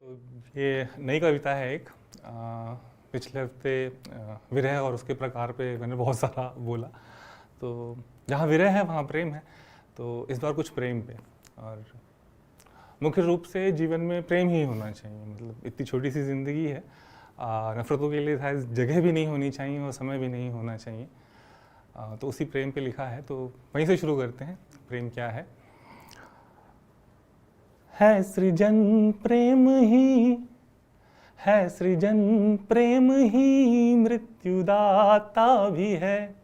ये नई कविता है एक पिछले हफ्ते विरह और उसके प्रकार पे मैंने बहुत सारा बोला। तो जहाँ विरह है वहाँ प्रेम है, तो इस बार कुछ प्रेम पे। और मुख्य रूप से जीवन में प्रेम ही होना चाहिए। मतलब इतनी छोटी सी ज़िंदगी है, नफ़रतों के लिए शायद जगह भी नहीं होनी चाहिए और समय भी नहीं होना चाहिए। तो उसी प्रेम पे लिखा है, तो वहीं से शुरू करते हैं। प्रेम क्या है सृजन प्रेम ही, है सृजन प्रेम ही मृत्युदाता भी है।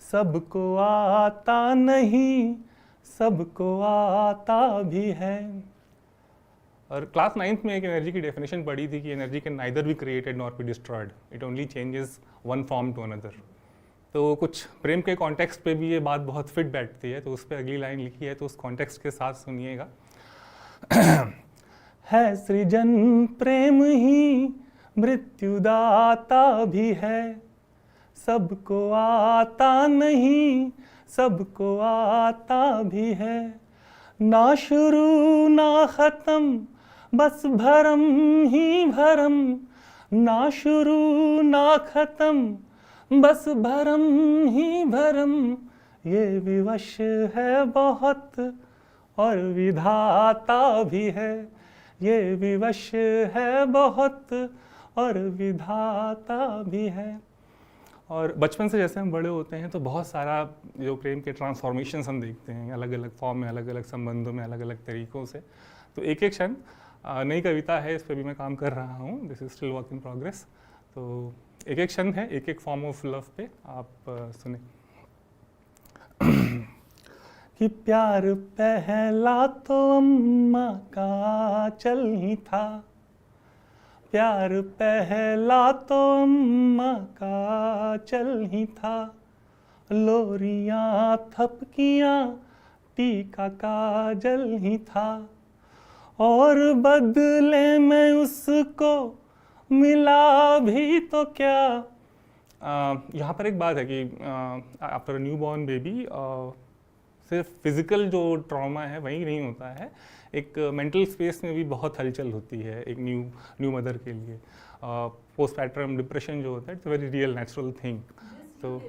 सबको आता नहीं, सबको आता भी है। और क्लास 9th में एक एनर्जी की डेफिनेशन पढ़ी थी कि energy can neither be created nor be destroyed, it only changes one form to another. तो कुछ प्रेम के कॉन्टेक्स्ट पे भी ये बात बहुत फिट बैठती है, तो उस पर अगली लाइन लिखी है, तो उस कॉन्टेक्स्ट के साथ सुनिएगा। है सृजन प्रेम ही मृत्युदाता भी है। सबको आता नहीं, सबको आता भी है। ना शुरू ना ख़त्म, बस भरम ही भरम। ना शुरू ना ख़त्म, बस भरम ही भरम। ये विवश है बहुत और विधाता भी है। ये विवश है बहुत और विधाता भी है। और बचपन से जैसे हम बड़े होते हैं तो बहुत सारा जो प्रेम के ट्रांसफॉर्मेशंस हम देखते हैं, अलग अलग फॉर्म में, अलग अलग संबंधों में, अलग अलग तरीक़ों से। तो एक एक क्षण नई कविता है, इस पर भी मैं काम कर रहा हूँ, this is still work in progress. तो एक एक क्षण है, एक एक फॉर्म ऑफ लव पे आप सुने। कि प्यार पहला तो अम्मा का चल ही था। प्यार पहला तो अम्मा का चल ही था। लोरियां थपकियां टीका काजल ही था। और बदले में उसको मिला भी तो क्या। यहाँ पर एक बात है कि आफ्टर न्यू बॉर्न बेबी सिर्फ फिज़िकल जो ट्रॉमा है वही नहीं होता है, एक मेंटल स्पेस में भी बहुत हलचल होती है एक न्यू मदर के लिए। पोस्ट पैटर्न डिप्रेशन जो होता है, it's very real natural thing. तो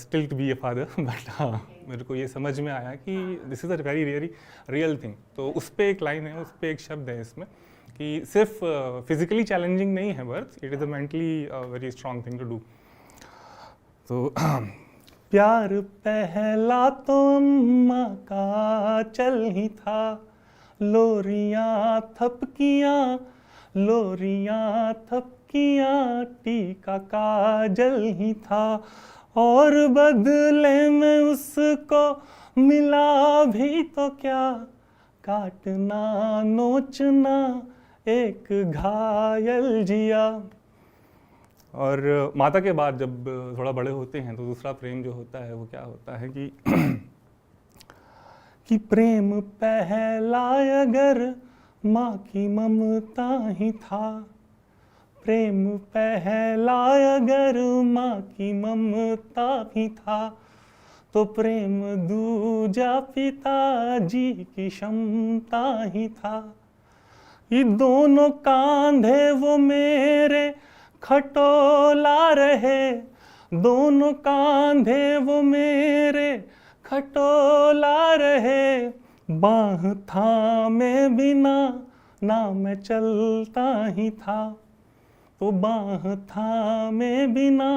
still to be a father, but हाँ मेरे को ये समझ में आया कि this is a very real thing. तो उस पर एक लाइन है, उस पर एक शब्द है इसमें कि सिर्फ फिजिकली चैलेंजिंग नहीं है बर्थ, it is a mentally very strong thing to do. तो प्यार पहला तो अम्मा का चल ही था। लोरियां थपकियां, लोरियां थपकियां टीका काजल ही था। और बदले में उसको मिला भी तो क्या। काटना नोचना एक घायल जिया। और माता के बाद जब थोड़ा बड़े होते हैं तो दूसरा प्रेम जो होता है वो क्या होता है कि प्रेम पहला अगर माँ की ममता ही था। प्रेम पहला अगर माँ की ममता भी था। तो प्रेम दूजा पिताजी की क्षमता ही था। ये दोनों कांधे वो मेरे खटोला रहे। दोनों कांधे वो मेरे खटोला रहे। बाँह थामे बिना ना मैं चलता ही था। तो बाँह थामे बिना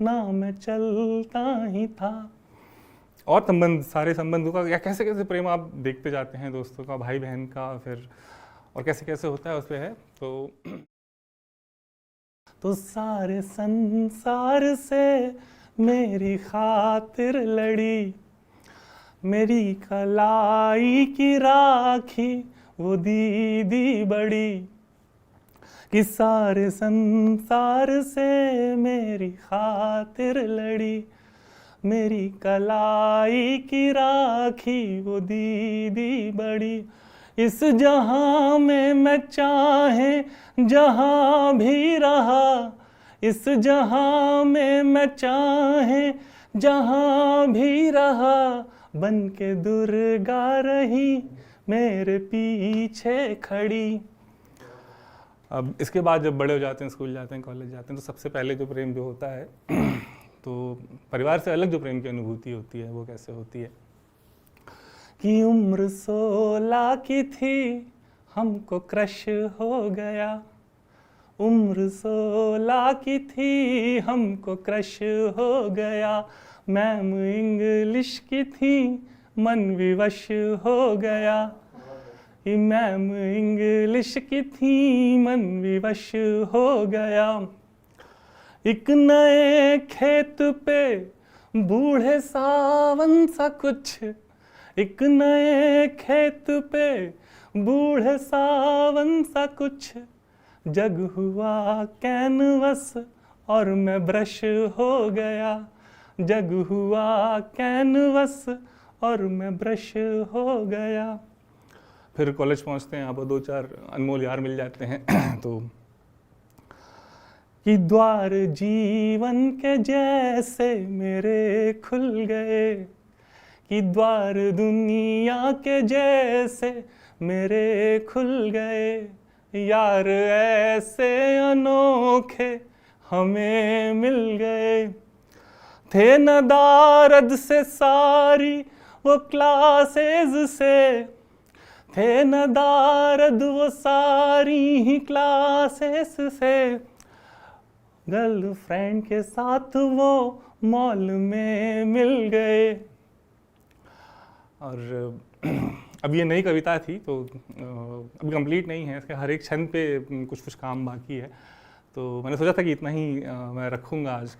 ना मैं चलता ही था। और संबंध, सारे संबंधों का या कैसे कैसे प्रेम आप देखते जाते हैं, दोस्तों का, भाई बहन का, फिर और कैसे कैसे होता है उस पर है। तो सारे संसार से मेरी खातिर लड़ी। मेरी कलाई की राखी वो दीदी बड़ी। कि सारे संसार से मेरी खातिर लड़ी। मेरी कलाई की राखी वो दीदी बड़ी। इस जहां में मैं चाहे जहां भी रहा। इस जहां में मैं चाहे जहां भी रहा। बन के दुर्गा रही मेरे पीछे खड़ी। अब इसके बाद जब बड़े हो जाते हैं, स्कूल जाते हैं, कॉलेज जाते हैं, तो सबसे पहले जो प्रेम जो होता है तो परिवार से अलग जो प्रेम की अनुभूति होती है वो कैसे होती है कि उम्र 16 की थी, हमको क्रश हो गया। उम्र 16 की थी, हमको क्रश हो गया। मैम इंग्लिश की थी, मन विवश हो गया। मैम इंग्लिश की थी, मन विवश हो गया। एक नए खेत पे बूढ़े सावन सा कुछ, एक नए खेत पे बूढ़े सावन सा कुछ, जग हुआ कैनवस और मैं ब्रश हो गया। जग हुआ कैनवस और मैं ब्रश हो गया। फिर कॉलेज पहुंचते हैं, आप 2-4 अनमोल यार मिल जाते हैं तो कि द्वार जीवन के जैसे मेरे खुल गए, कि द्वार दुनिया के जैसे मेरे खुल गए। यार ऐसे अनोखे हमें मिल गए। थे न दारद से सारी वो क्लासेज से, थे न दारद वो सारी ही क्लासेस से। गर्लफ्रेंड के साथ वो मॉल में मिल गए। और अब ये नई कविता थी तो अभी कंप्लीट नहीं है, इसके हर एक छंद पे कुछ कुछ काम बाकी है, तो मैंने सोचा था कि इतना ही मैं रखूँगा आज।